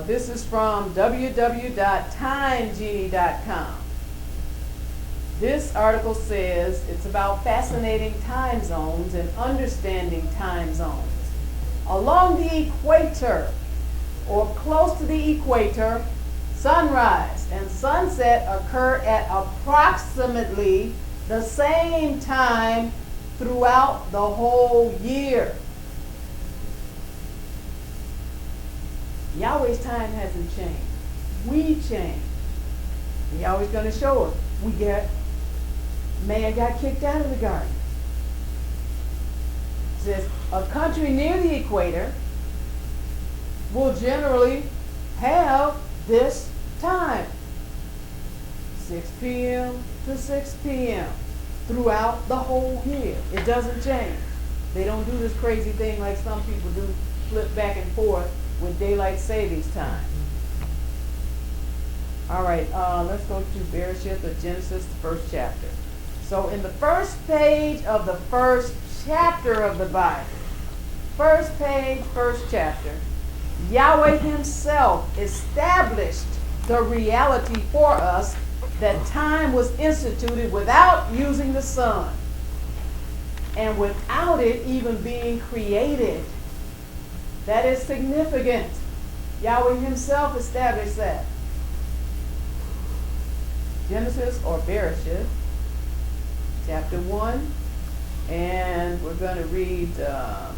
This is from www.timegenie.com. This article says it's about fascinating time zones and understanding time zones. Along the equator, or close to the equator, sunrise and sunset occur at approximately the same time throughout the whole year. Yahweh's time hasn't changed. We change. And Yahweh's going to show us. Man got kicked out of the garden. It says, a country near the equator will generally have this time. 6 p.m. to 6 p.m. throughout the whole year. It doesn't change. They don't do this crazy thing like some people do, flip back and forth with daylight savings time. All right, let's go to Bereshith or Genesis, the first chapter. So in the first page of the first chapter of the Bible, first page, first chapter, Yahweh himself established the reality for us that time was instituted without using the sun and without it even being created. That is significant. Yahweh himself established that. Genesis or Bereshith, chapter 1, and we're going to read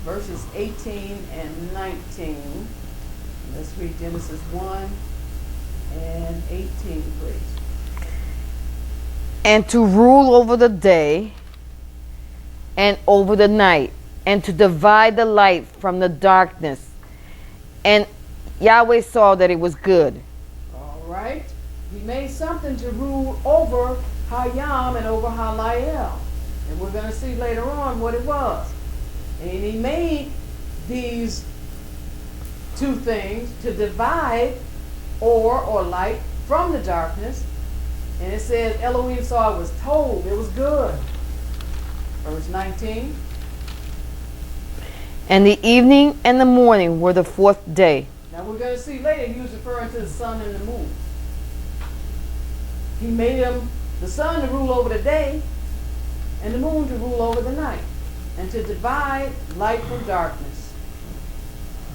verses 18 and 19. Let's read Genesis 1 and 18, please. And to rule over the day and over the night, and to divide the light from the darkness. And Yahweh saw that it was good. All right. He made something to rule over Hayam and over Halayel. And we're going to see later on what it was. And he made these two things to divide or light from the darkness. And it says Elohim saw it was told it was good. Verse 19. And the evening and the morning were the fourth day. Now we're going to see later he was referring to the sun and the moon. He made the sun to rule over the day and the moon to rule over the night and to divide light from darkness.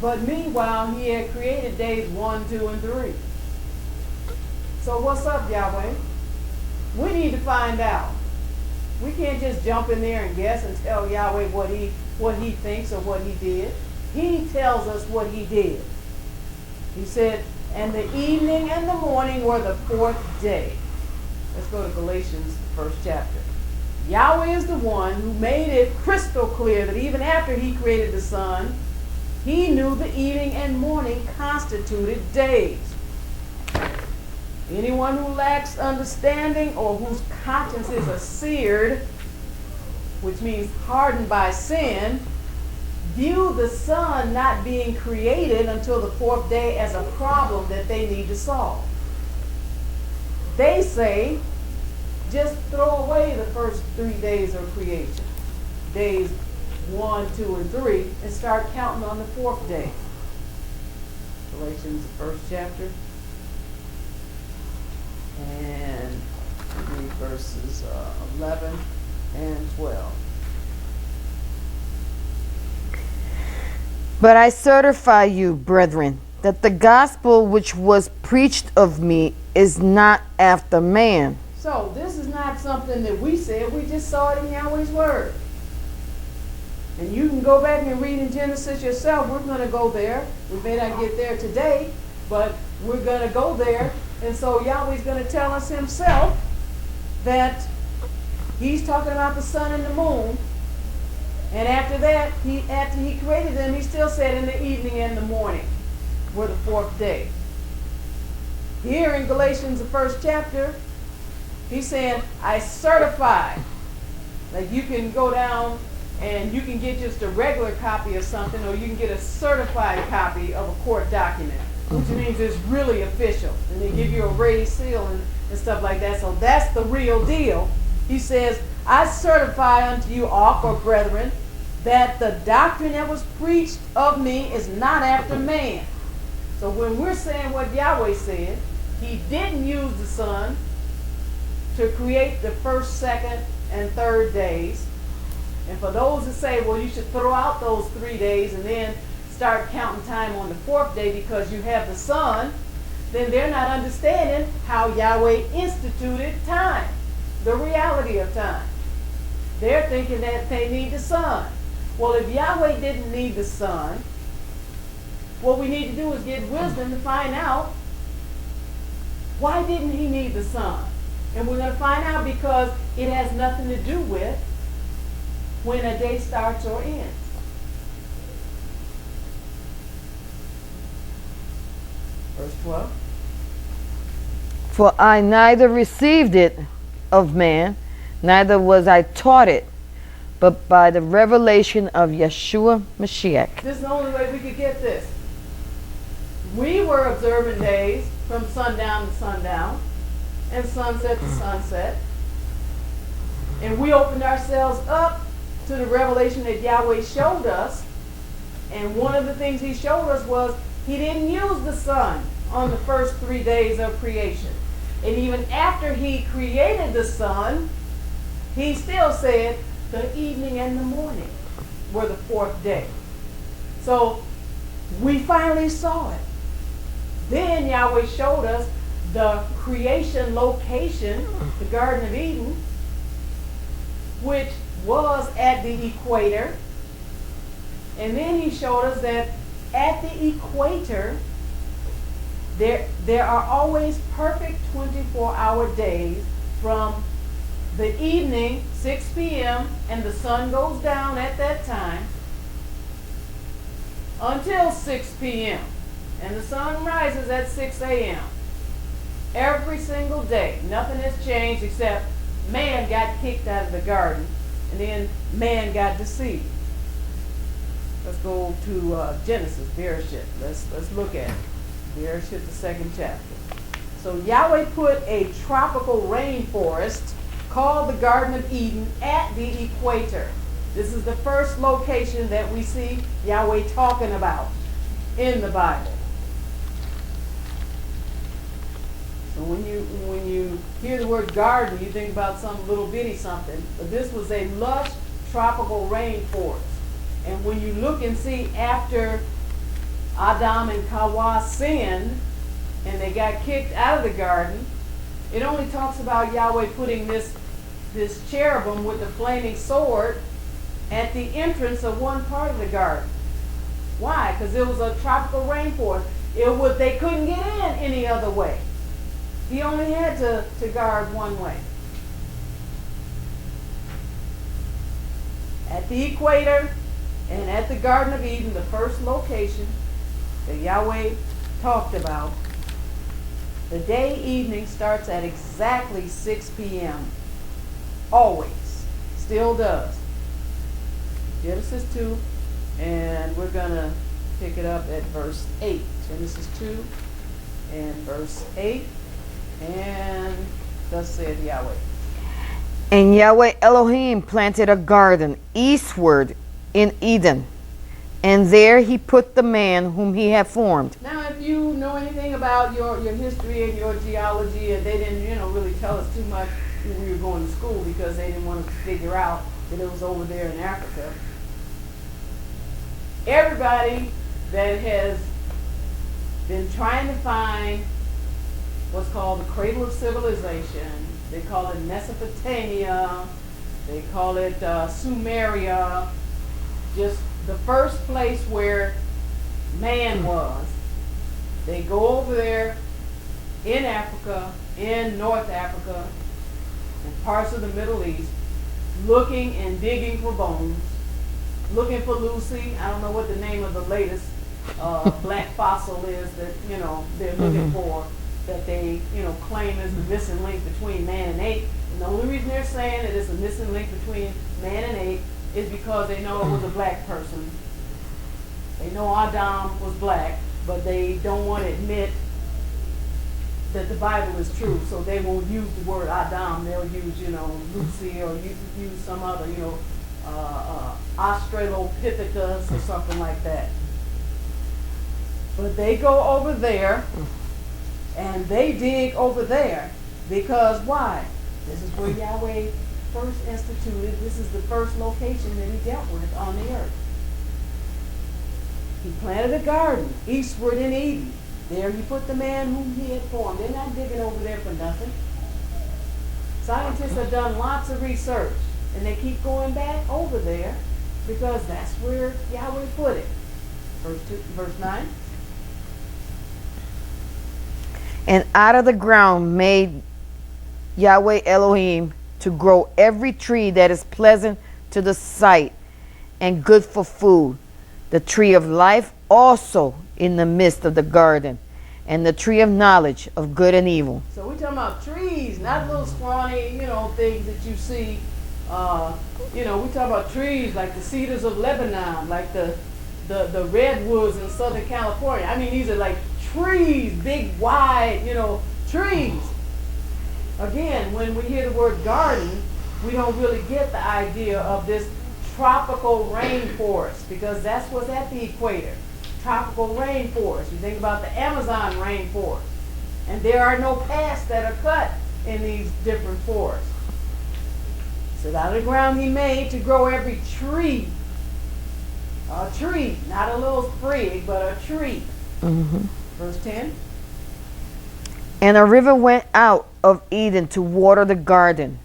But meanwhile, he had created days 1, 2, and 3. So what's up, Yahweh? We need to find out. We can't just jump in there and guess and tell Yahweh what he thinks or what he did. He tells us what he did. He said, and the evening and the morning were the fourth day. Let's go to Galatians, the first chapter. Yahweh is the one who made it crystal clear that even after he created the sun, he knew the evening and morning constituted days. Anyone who lacks understanding or whose consciences are seared, which means hardened by sin, view the sun not being created until the fourth day as a problem that they need to solve. They say, just throw away the first 3 days of creation, days 1, 2, and 3, and start counting on the fourth day. Galatians, the first chapter, and read verses 11 and 12. But I certify you, brethren, that the gospel which was preached of me is not after man. So this is not something that we said. We just saw it in Yahweh's word. And you can go back and read in Genesis yourself. We're going to go there. We may not get there today, but we're going to go there. And so Yahweh's going to tell us himself that he's talking about the sun and the moon. And after that, after he created them, he still said in the evening and the morning were the fourth day. Here in Galatians, the first chapter, he's saying, I certify. Like you can go down and you can get just a regular copy of something, or you can get a certified copy of a court document, which means it's really official. And they give you a raised seal and stuff like that. So that's the real deal. He says, I certify unto you all, or brethren, that the doctrine that was preached of me is not after man. So when we're saying what Yahweh said, he didn't use the sun to create the first, second, and third days. And for those that say, well, you should throw out those 3 days and then start counting time on the fourth day because you have the sun, then they're not understanding how Yahweh instituted time, the reality of time. They're thinking that they need the sun. Well, if Yahweh didn't need the sun, what we need to do is get wisdom to find out why didn't he need the sun. And we're going to find out because it has nothing to do with when a day starts or ends. Verse 12. For I neither received it of man, neither was I taught it, but by the revelation of Yahshua Mashiach. This is the only way we could get this. We were observing days from sundown to sundown and sunset to sunset. And we opened ourselves up to the revelation that Yahweh showed us. And one of the things he showed us was he didn't use the sun on the first 3 days of creation. And even after he created the sun, he still said the evening and the morning were the fourth day. So we finally saw it. Then Yahweh showed us the creation location, the Garden of Eden, which was at the equator. And then he showed us that at the equator, there are always perfect 24-hour days from the evening, 6 p.m., and the sun goes down at that time, until 6 p.m. And the sun rises at 6 a.m. Every single day. Nothing has changed except man got kicked out of the garden, and then man got deceived. Let's go to Genesis, Bereshit. Let's look at it. Bereshit, the second chapter. So Yahweh put a tropical rainforest called the Garden of Eden at the equator. This is the first location that we see Yahweh talking about in the Bible. So when you hear the word garden, you think about some little bitty something. But this was a lush tropical rainforest. And when you look and see after Adam and Hawa sinned and they got kicked out of the garden, it only talks about Yahweh putting this cherubim with the flaming sword at the entrance of one part of the garden. Why? Because it was a tropical rainforest. They couldn't get in any other way. He only had to guard one way. At the equator and at the Garden of Eden, the first location that Yahweh talked about, the day evening starts at exactly 6 p.m. Always. Still does. Genesis 2, and we're going to pick it up at verse 8. Genesis 2 and verse 8. And thus said Yahweh. And Yahweh Elohim planted a garden eastward in Eden, and there he put the man whom he had formed. Now, if you know anything about your history and your geology, and they didn't, really tell us too much when we were going to school because they didn't want to figure out that it was over there in Africa. Everybody that has been trying to find what's called the cradle of civilization, they call it Mesopotamia, they call it Sumeria, just the first place where man was. They go over there in Africa, in North Africa, and parts of the Middle East, looking and digging for bones, looking for Lucy. I don't know what the name of the latest black fossil is that, they're looking for, that they, claim is the missing link between man and ape. And the only reason they're saying that it's a missing link between man and ape is because they know it was a black person. They know Adam was black, but they don't want to admit that the Bible is true, so they won't use the word Adam. They'll use, Lucy, or use some other, Australopithecus or something like that. But they go over there and they dig over there because why? This is where Yahweh first instituted. This is the first location that he dealt with on the earth. He planted a garden eastward in Eden. There he put the man whom he had formed. They're not digging over there for nothing. Scientists have done lots of research, and they keep going back over there because that's where Yahweh put it. Verse 9. And out of the ground made Yahweh Elohim to grow every tree that is pleasant to the sight and good for food, the tree of life also in the midst of the garden, and the tree of knowledge of good and evil. So we're talking about trees, not little scrawny, things that you see. We're talking about trees like the cedars of Lebanon, like the redwoods in Southern California. I mean, these are like trees, big, wide, trees. Again, when we hear the word garden, we don't really get the idea of this tropical rainforest, because that's what's at the equator. Tropical rainforest. You think about the Amazon rainforest, and there are no paths that are cut in these different forests. So out of the ground he made to grow every tree. A tree, not a little sprig, but a tree. Mm-hmm. Verse 10. And a river went out of Eden to water the garden,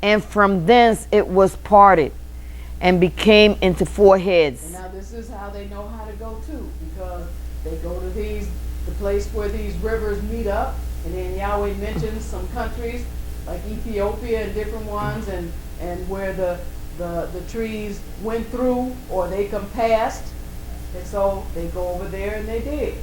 and from thence it was parted and became into four heads. And now this is how they know how to go to, because they go to the place where these rivers meet up, and then Yahweh mentions some countries like Ethiopia and different ones, and where the trees went through or they come past, and so they go over there and they dig.